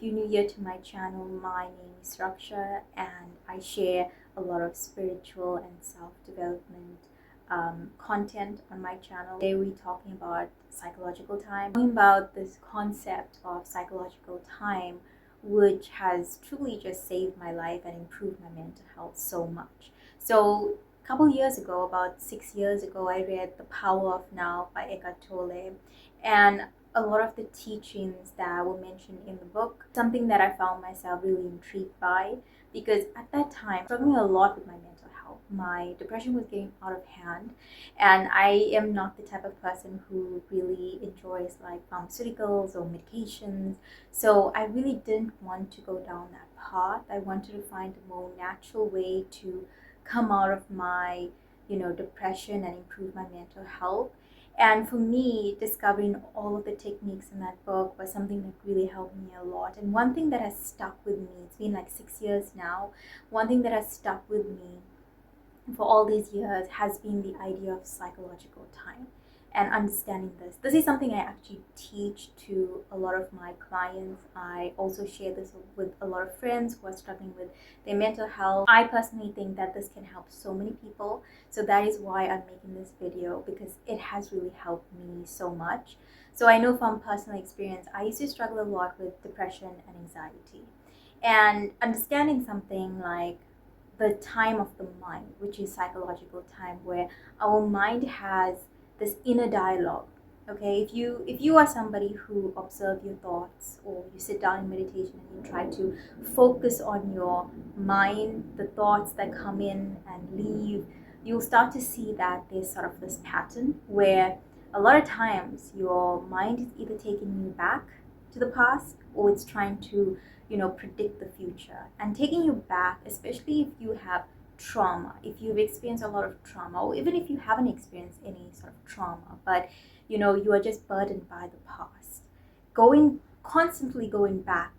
you're new here to my channel, my name is Raksha and I share a lot of spiritual and self-development content on my channel. Today we're talking about psychological time, talking about this concept of psychological time, which has truly just saved my life and improved my mental health so much. So a couple years ago, about 6 years ago, I read The Power of Now by Eckhart Tolle, and a lot of the teachings that were mentioned in the book, something that I found myself really intrigued by, because at that time, struggling a lot with my mental health. My depression was getting out of hand, and I am not the type of person who really enjoys like pharmaceuticals or medications. So I really didn't want to go down that path. I wanted to find a more natural way to come out of my, depression and improve my mental health. And for me, discovering all of the techniques in that book was something that really helped me a lot. And one thing that has stuck with me, it's been like 6 years now, one thing that has stuck with me for all these years has been the idea of psychological time and understanding this. This is something I actually teach to a lot of my clients. I also share this with a lot of friends who are struggling with their mental health. I personally think that this can help so many people. So that is why I'm making this video, because it has really helped me so much. So I know from personal experience, I used to struggle a lot with depression and anxiety. And understanding something like the time of the mind, which is psychological time, where our mind has this inner dialogue. Okay, if you are somebody who observe your thoughts, or you sit down in meditation and you try to focus on your mind, the thoughts that come in and leave, you'll start to see that there's sort of this pattern where a lot of times your mind is either taking you back to the past, or it's trying to predict the future and taking you back, especially if you have trauma, if you've experienced a lot of trauma, or even if you haven't experienced any sort of trauma, but you are just burdened by the past. Constantly going back,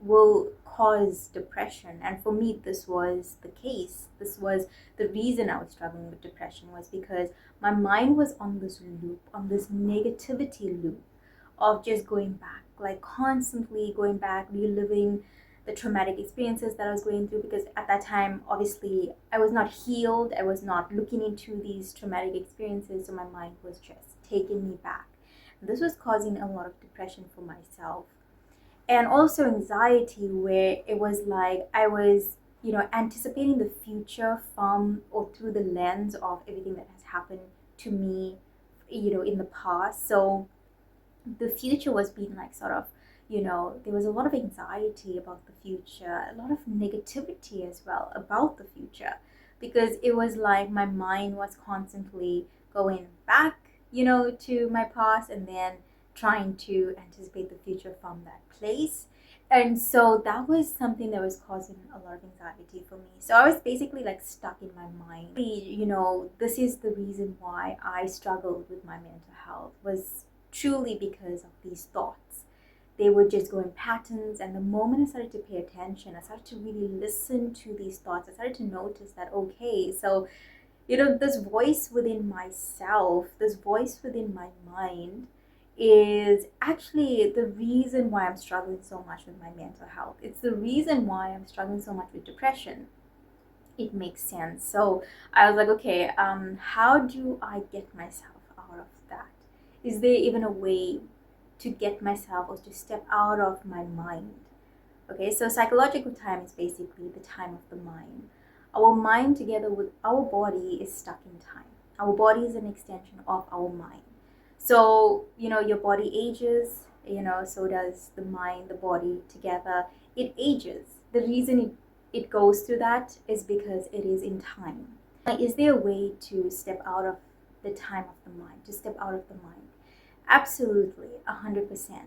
will cause depression. And for me, this was the case. This was the reason I was struggling with depression, was because my mind was on this loop, on this negativity loop of just going back, like constantly going back, reliving the traumatic experiences that I was going through. Because at that time, obviously, I was not healed. I was not looking into these traumatic experiences. So my mind was just taking me back. And this was causing a lot of depression for myself. And also anxiety, where it was like I was, anticipating the future from or through the lens of everything that has happened to me, in the past. So the future was being like sort of, there was a lot of anxiety about the future, a lot of negativity as well about the future, because it was like my mind was constantly going back, to my past, and then trying to anticipate the future from that place. And so that was something that was causing a lot of anxiety for me. So I was basically like stuck in my mind. This is the reason why I struggled with my mental health, was truly because of these thoughts. They would just go in patterns, and the moment I started to pay attention, I started to really listen to these thoughts. I started to notice that, okay, so this voice within myself, this voice within my mind, is actually the reason why I'm struggling so much with my mental health. It's the reason why I'm struggling so much with depression. It makes sense. So I was like, okay, how do I get myself out of that? Is there even a way to get myself, or to step out of my mind? Okay, so psychological time is basically the time of the mind. Our mind together with our body is stuck in time. Our body is an extension of our mind. So, your body ages, so does the mind, the body together. It ages. The reason it goes through that is because it is in time. Is there a way to step out of the time of the mind, to step out of the mind? Absolutely, 100%.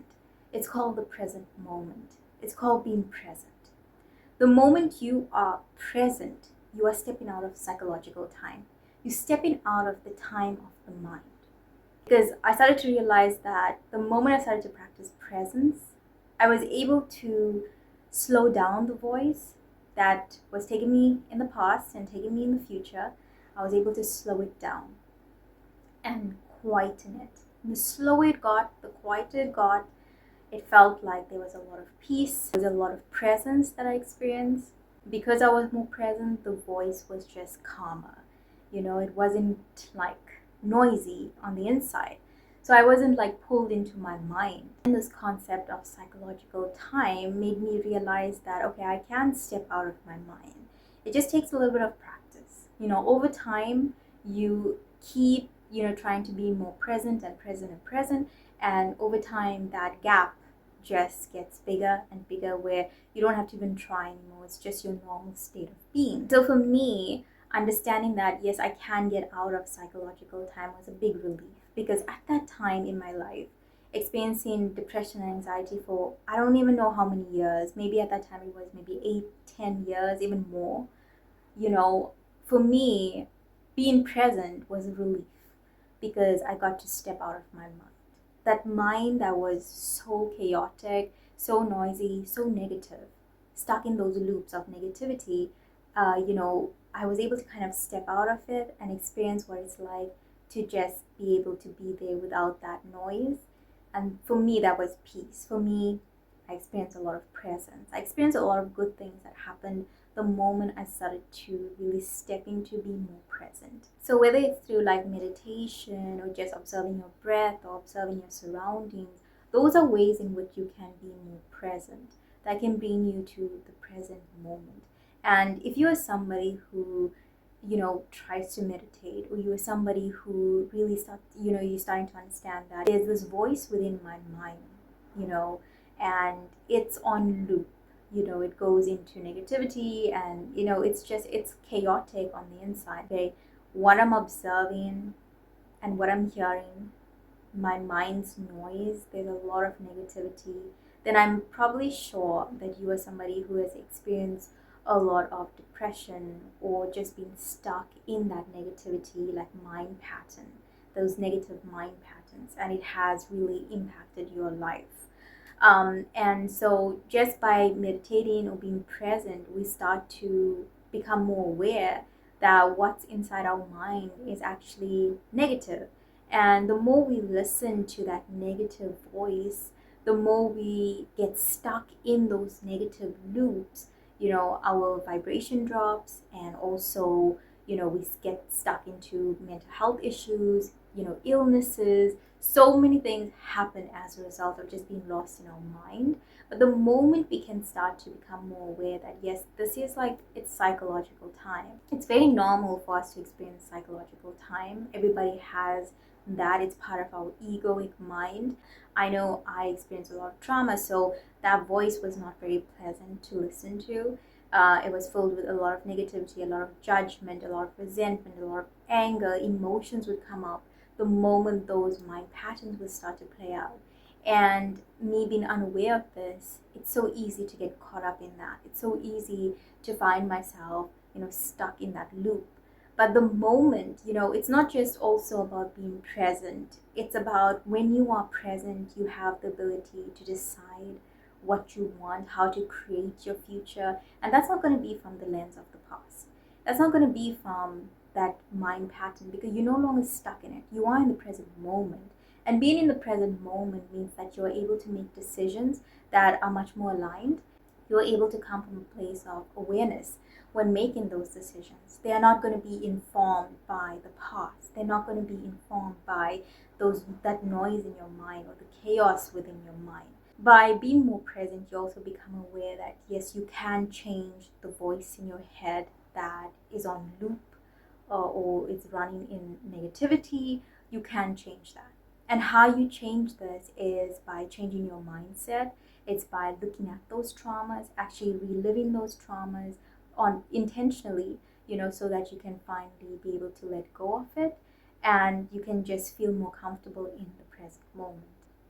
It's called the present moment. It's called being present. The moment you are present, you are stepping out of psychological time. You're stepping out of the time of the mind. Because I started to realize that the moment I started to practice presence, I was able to slow down the voice that was taking me in the past and taking me in the future. I was able to slow it down and quieten it. And the slower it got, the quieter it got, It felt like there was a lot of peace, there was a lot of presence that I experienced. Because I was more present, the voice was just calmer. It wasn't like noisy on the inside. So I wasn't like pulled into my mind. And this concept of psychological time made me realize that, okay, I can step out of my mind. It just takes a little bit of practice. Over time, you keep, trying to be more present and present and present. And over time, that gap just gets bigger and bigger where you don't have to even try anymore. It's just your normal state of being. So for me, understanding that, yes, I can get out of psychological time was a big relief, because at that time in my life, experiencing depression and anxiety for I don't even know how many years, maybe at that time it was maybe 8-10 years, even more. For me, being present was a relief, because I got to step out of my mind. That mind that was so chaotic, so noisy, so negative, stuck in those loops of negativity, I was able to kind of step out of it and experience what it's like to just be able to be there without that noise. And for me, that was peace. For me, I experienced a lot of presence. I experienced a lot of good things that happened the moment I started to really step into being more present. So whether it's through like meditation or just observing your breath or observing your surroundings, those are ways in which you can be more present, that can bring you to the present moment. And if you are somebody who tries to meditate, or you are somebody who really you're starting to understand that there's this voice within my mind, and it's on loop. It goes into negativity, and it's chaotic on the inside. Okay, what I'm observing and what I'm hearing, my mind's noise, there's a lot of negativity, then I'm probably sure that you are somebody who has experienced a lot of depression, or just being stuck in that negativity, like mind pattern, those negative mind patterns, and it has really impacted your life. And so just by meditating or being present, we start to become more aware that what's inside our mind is actually negative. And the more we listen to that negative voice, the more we get stuck in those negative loops, our vibration drops, and also, we get stuck into mental health issues, illnesses. So many things happen as a result of just being lost in our mind. But the moment we can start to become more aware that, yes, this is like, it's psychological time. It's very normal for us to experience psychological time. Everybody has that. It's part of our egoic mind. I know I experienced a lot of trauma, so that voice was not very pleasant to listen to. It was filled with a lot of negativity, a lot of judgment, a lot of resentment, a lot of anger. Emotions would come up the moment those mind patterns would start to play out. And me being unaware of this, it's so easy to get caught up in that. It's so easy to find myself, stuck in that loop. But the moment, it's not just also about being present. It's about when you are present, you have the ability to decide what you want, how to create your future. And that's not going to be from the lens of the past. That's not going to be from that mind pattern, because you're no longer stuck in it. You are in the present moment. And being in the present moment means that you're able to make decisions that are much more aligned. You're able to come from a place of awareness when making those decisions. They are not going to be informed by the past. They're not going to be informed by that noise in your mind or the chaos within your mind. By being more present, you also become aware that, yes, you can change the voice in your head that is on loop, or it's running in negativity. You can change that. And how you change this is by changing your mindset. It's by looking at those traumas, actually reliving those traumas on intentionally, so that you can finally be able to let go of it, and you can just feel more comfortable in the present moment.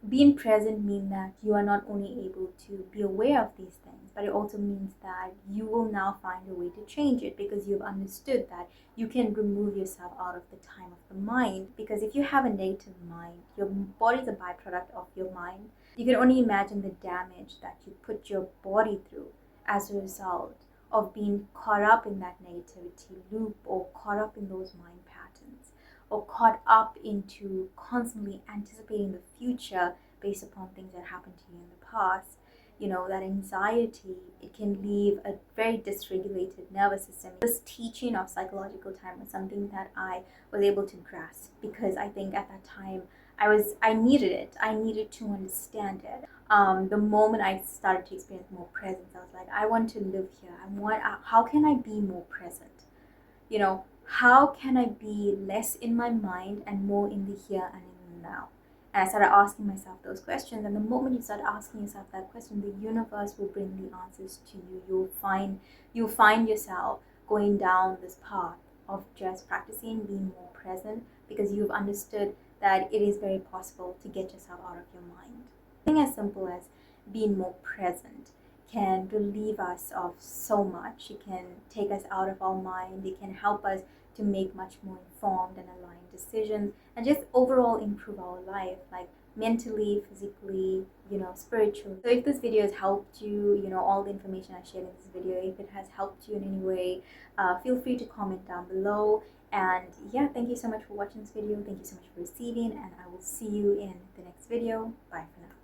Being present means that you are not only able to be aware of these things, but it also means that you will now find a way to change it, because you've understood that you can remove yourself out of the time of the mind. Because if you have a negative mind, your body is a byproduct of your mind. You can only imagine the damage that you put your body through as a result of being caught up in that negativity loop, or caught up in those mind patterns, or caught up into constantly anticipating the future based upon things that happened to you in the past, that anxiety, it can leave a very dysregulated nervous system. This teaching of psychological time was something that I was able to grasp, because I think at that time I needed it. I needed to understand it. The moment I started to experience more presence, I was like, I want to live here. How can I be more present? How can I be less in my mind and more in the here and in the now? And I started asking myself those questions. And the moment you start asking yourself that question, the universe will bring the answers to you. You'll find yourself going down this path of just practicing being more present, because you've understood that it is very possible to get yourself out of your mind. Something as simple as being more present can relieve us of so much. It can take us out of our mind. It can help us to make much more informed and aligned decisions, and just overall improve our life, like mentally, physically, spiritually. So if this video has helped you, all the information I shared in this video, if it has helped you in any way, feel free to comment down below. And yeah, thank you so much for watching this video. Thank you so much for receiving, and I will see you in the next video. Bye for now.